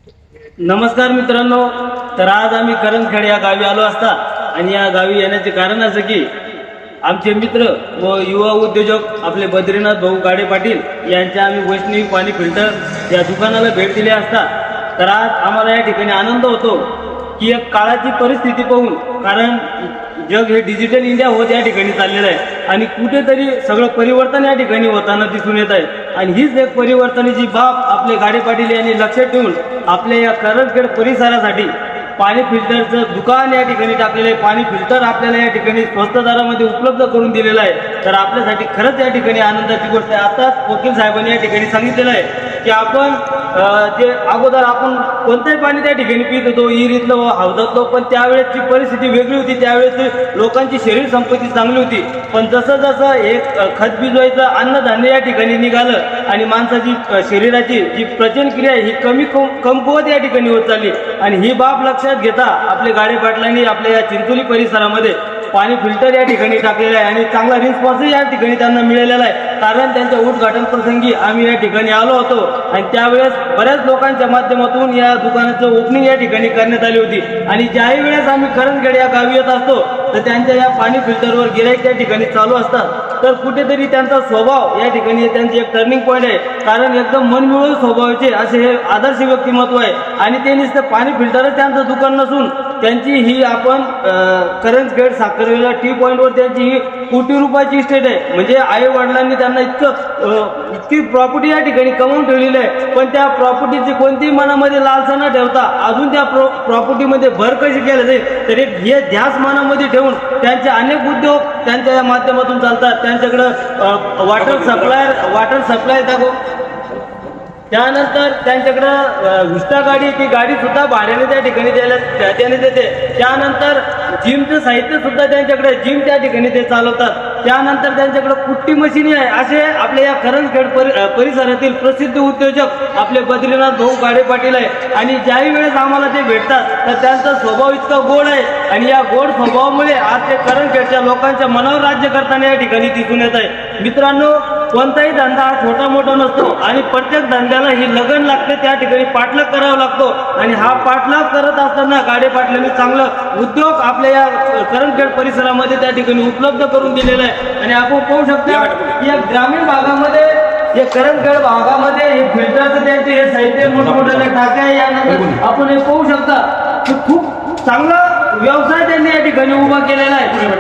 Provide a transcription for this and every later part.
नमस्कार मित्रांनो, तर आज आम्ही करंजखेड या गावी आलो असता आणि या गावी येण्याचे कारण असं की आमचे मित्र व युवा उद्योजक आपले बद्रीनाथ भाऊ गाडे पाटील यांच्या आम्ही वैष्णवी पाणी फिल्टर या दुकानाला भेट दिली असता तर आज आम्हाला या ठिकाणी आनंद होतो की एक काळाची परिस्थिती पाहून, कारण जग हे डिजिटल इंडिया होत या ठिकाणी चाललेलं आहे आणि कुठेतरी सगळं परिवर्तन या ठिकाणी होताना दिसून येत आहे आणि हीच एक परिवर्तनाची बाब आपले गाडे पाटील यांनी लक्षात ठेवून आपल्या या करंजखेड परिसरासाठी पाणी फिल्टरचं दुकान या ठिकाणी टाकलेलं आहे। पाणी फिल्टर आपल्याला या ठिकाणी स्वस्त दरामध्ये उपलब्ध करून दिलेलं आहे। तर आपल्यासाठी खरंच या ठिकाणी आनंदाची गोष्ट आहे। आताच वकील साहेबांनी या ठिकाणी सांगितलेलं आहे की आपण जे अगोदर आपण कोणतंही पाणी त्या ठिकाणी पित होतो, विहिरीतलं व हौदातलं, पण त्यावेळेसची परिस्थिती वेगळी होती। त्यावेळेस लोकांची शरीर संपत्ती चांगली होती, पण जसं जसं एक खत भिजवायचं अन्नधान्य या ठिकाणी निघालं आणि माणसाची शरीराची जी पचन क्रिया ही कमकुवत या ठिकाणी होत चालली आणि ही बाब लक्षात घेता आपले गाडे पाटलांनी आपल्या या चिंचोली परिसरामध्ये पाणी फिल्टर या ठिकाणी टाकलेलं आहे आणि चांगला रिस्पॉन्सही या ठिकाणी त्यांना मिळालेला आहे। कारण त्यांच्या उद्घाटन प्रसंगी आम्ही या ठिकाणी आलो होतो आणि त्यावेळेस बऱ्याच लोकांच्या माध्यमातून या दुकानाचं ओपनिंग या ठिकाणी करण्यात आली होती आणि ज्याही वेळेस आम्ही करंजखेड या गावी येत असतो तर त्यांच्या या पाणी फिल्टरवर गिऱ्हाईक त्या ठिकाणी चालू असतात। तर कुठेतरी त्यांचा स्वभाव या ठिकाणी त्यांची एक टर्निंग पॉईंट आहे, कारण एकदम मनमिळून स्वभावाचे असे हे आदर्श व्यक्तिमत्व आहे आणि ते नुसतं पाणी फिल्टरच त्यांचं दुकान नसून त्यांची ही आपण करंजखेड साखरवेला टी पॉईंटवर त्यांची ही कोटी रुपयाची इस्टेट आहे। म्हणजे आई वडिलांनी त्यांना इतकी प्रॉपर्टी या ठिकाणी कमवून ठेवलेली आहे, पण त्या प्रॉपर्टीची कोणतीही मनामध्ये लालसा न ठेवता अजून त्या प्रॉपर्टीमध्ये भर कशी केलं जाईल तर एक हे ध्यास मनामध्ये ठेवून त्यांचे अनेक उद्योग त्यांच्या या माध्यमातून चालतात। त्यांच्याकडं वॉटर सप्लाय दाखव, त्यानंतर त्यांच्याकडं विस्टा गाडी, ती गाडी सुद्धा भाड्याने त्या ठिकाणी त्याने देते। त्यानंतर जिमचं साहित्य सुद्धा त्यांच्याकडे, जिम त्या ठिकाणी ते चालवतात। त्यानंतर त्यांच्याकडे कुट्टी मशीनी आहे। असे आपल्या या करंजखेड परिसरातील प्रसिद्ध उद्योजक आपले बद्रीनाथ भाऊ गाडे पाटील आहे आणि ज्याही वेळेस आम्हाला ते भेटतात तर त्यांचा स्वभाव इतका गोड आहे आणि या गोड स्वभावामुळे आज ते करंजखेडच्या लोकांच्या मनावर राज्य करताना या ठिकाणी दिसून येत आहे। मित्रांनो, कोणताही धंदा हा छोटा मोठा नसतो आणि प्रत्येक धंद्याला ही लगन लागते, त्या ठिकाणी पाठलाग करावा लागतो आणि हा पाठलाग करत असताना गाडे पाटलांनी चांगलं उद्योग आपल्या या करंजखेड परिसरामध्ये त्या ठिकाणी उपलब्ध करून दिलेला आहे आणि आपण पाहू शकता या ग्रामीण भागामध्ये, या करंजखेड भागामध्ये हे फिल्टरचं त्यांचे हे साहित्य मोठमोठ्या टाक्या यानंतर आपण हे पाहू शकता की खूप चांगला व्यवसाय त्यांनी या ठिकाणी उभा केलेला आहे।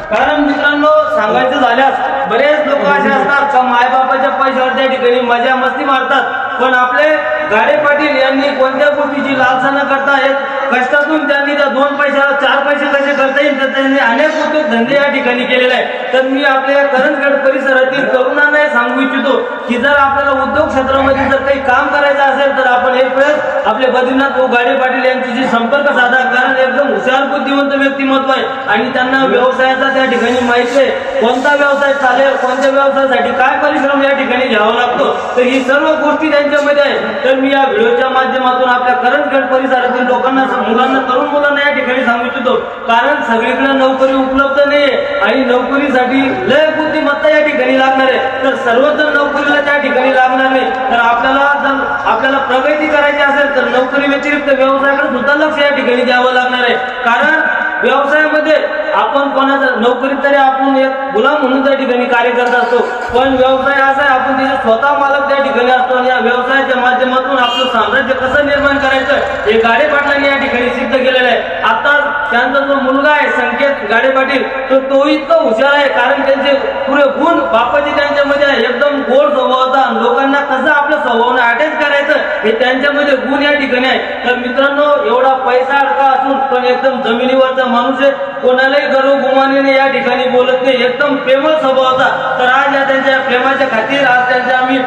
कारण मित्रांनो, सांगायचं झाल्यास बरेच लोक असे असतात का मायबापाच्या पैशावर त्या ठिकाणी मजा मस्ती मारतात, पण आपले गाडे पाटील यांनी कोणत्या गोष्टीची लालसा न करता एक कष्टातून त्यांनी त्या 2 पैशाला 4 पैसे कसे करता येईल तर त्यांनी अनेक उद्योग धंदे या ठिकाणी केलेले आहे। तर मी आपल्या करंजखेड परिसरातील तरुणांना सांगू इच्छितो की जर आपल्याला उद्योग क्षेत्रामध्ये जर काही काम करायचं असेल तर आपण एक वेळेस आपले बद्रीनाथ भाऊ गाडे पाटील यांच्याशी संपर्क साधा, कारण एकदम हुशार बुद्धिवंत व्यक्तिमत्व आहे आणि त्यांना व्यवसायाचा त्या ठिकाणी माहिती आहे, कोणता व्यवसाय चालेल, कोणत्या व्यवसायासाठी काय परिश्रम या ठिकाणी घ्यावा लागतो, तर ही सर्व गोष्टी त्यांच्यामध्ये आहे। तर मी या व्हिडिओच्या माध्यमातून आपल्या करंजखेड परिसरातील लोकांना, मुलांना, तरुण मुलांना या ठिकाणी सांगू इच्छितो, कारण सगळीकडे नोकरी उपलब्ध नाहीये आणि नोकरीसाठी लय बुद्धिमत्ता या ठिकाणी लागणार आहे। तर सर्वजण नोकरीला त्या ठिकाणी लागणार नाही, तर आपल्याला प्रगती करायची असेल तर नोकरी व्यतिरिक्त व्यवसायाकडे सुद्धा लक्ष या ठिकाणी द्यावं लागणार आहे। कारण व्यवसायामध्ये आपण कोणाचा नोकरीत तरी आपण एक गुलाम म्हणून त्या ठिकाणी कार्य करत असतो, पण व्यवसाय असा आहे आपण त्याचे स्वतः मालक त्या ठिकाणी असतो आणि या व्यवसायाच्या माध्यमातून आपलं साम्राज्य कसं निर्माण करायचं हे गाडे पाटलांनी या ठिकाणी सिद्ध केलेलं आहे। आता त्यांचा जो मुलगा आहे संकेत गाडे पाटील, तो इतका हुशार आहे, कारण त्यांचे पुरे गुण बापाची त्यांच्यामध्ये आहे, एकदम गोड स्वभावाचा, लोकांना कसं आपल्या स्वभावाने अटॅच करायचं हे त्यांच्यामध्ये गुण या ठिकाणी आहे। तर मित्रांनो, एवढा पैसा अडका असून पण एकदम जमिनीवरचा माणूस आहे, कोणालाही गर्व गुमानीने या ठिकाणी बोलत नाही, एकदम प्रेमळ स्वभावाचा। तर आज या त्यांच्या प्रेमाच्या खातीर आज त्यांच्या आम्ही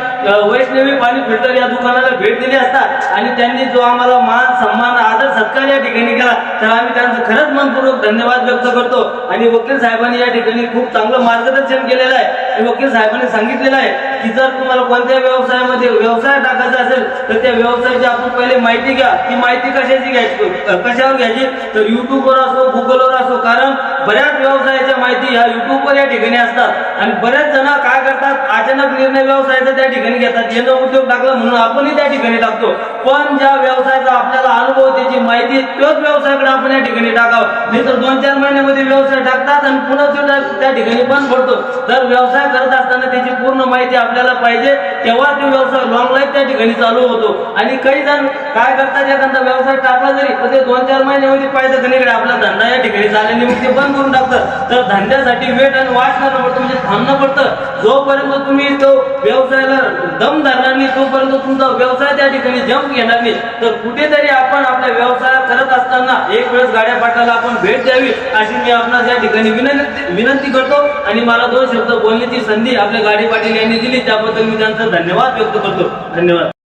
वैष्णवी पाणी फिल्टर या दुकानाला भेट दिली असता आणि त्यांनी जो आम्हाला मान सन्मान आदर सत्कार या ठिकाणी केला तर आम्ही त्यांचं खरंच मनपूर्वक धन्यवाद व्यक्त करतो। आणि वकील साहेबांनी या ठिकाणी खूप चांगलं मार्गदर्शन केलेलं आहे। वकील साहेबांनी सांगितलेलं आहे की जर तुम्हाला कोणत्या व्यवसायामध्ये व्यवसाय टाकायचा असेल तर त्या व्यवसायाची आपण पहिले माहिती घ्या। ती माहिती कशाची घ्यायची, कशावर घ्यायची, तर युट्यूबवर असो, गुगलवर असो, कारण बऱ्याच व्यवसायाच्या माहिती ह्या युट्यूबवर या ठिकाणी असतात आणि बरेच जण काय करतात, अचानक निर्णय व्यवसायाचा त्या ठिकाणी घेतात. यानं उद्योग टाकला म्हणून आपणही त्या ठिकाणी टाकतो, पण ज्या व्यवसायाचा आपल्याला अनुभव, त्याची माहिती, तोच व्यवसायाकडे आपण या ठिकाणी टाकावं. नाही तर 2-4 महिन्यामध्ये व्यवसाय टाकतात आणि पुन्हा त्या ठिकाणी बंद पडतो. तर व्यवसाय करत असताना त्याची पूर्ण माहिती आपल्याला पाहिजे, तेव्हा तो व्यवसाय लॉंग लाईफ त्या ठिकाणी चालू होतो. आणि काही जण काय करतात, एखादा व्यवसाय टाकला जरी तर ते 2-4 महिन्यामध्ये पाहिजे कणीकडे आपला धंदा या ठिकाणी चालले मग ते बंद करून टाकतात. तर धंद्यासाठी वेट आणि वाट करणं पडतं, म्हणजे थांबणं पडतं. जोपर्यंत तुम्ही तो व्यवसायाला दम धरणार नाही, तोपर्यंत तुमचा व्यवसाय त्या ठिकाणी जंप घेणार नाही. तर कुठेतरी आपण आपल्या व्यवसाय करत असताना एक वेळेस गाड्या पाटाला आपण भेट द्यावी, अशी मी आपणास या ठिकाणी विनंती करतो. आणि मला 2 शब्द बोलण्याची संधी आपल्या गाडी पाटील यांनी दिली, त्याबद्दल मी त्यांचा धन्यवाद व्यक्त करतो. धन्यवाद.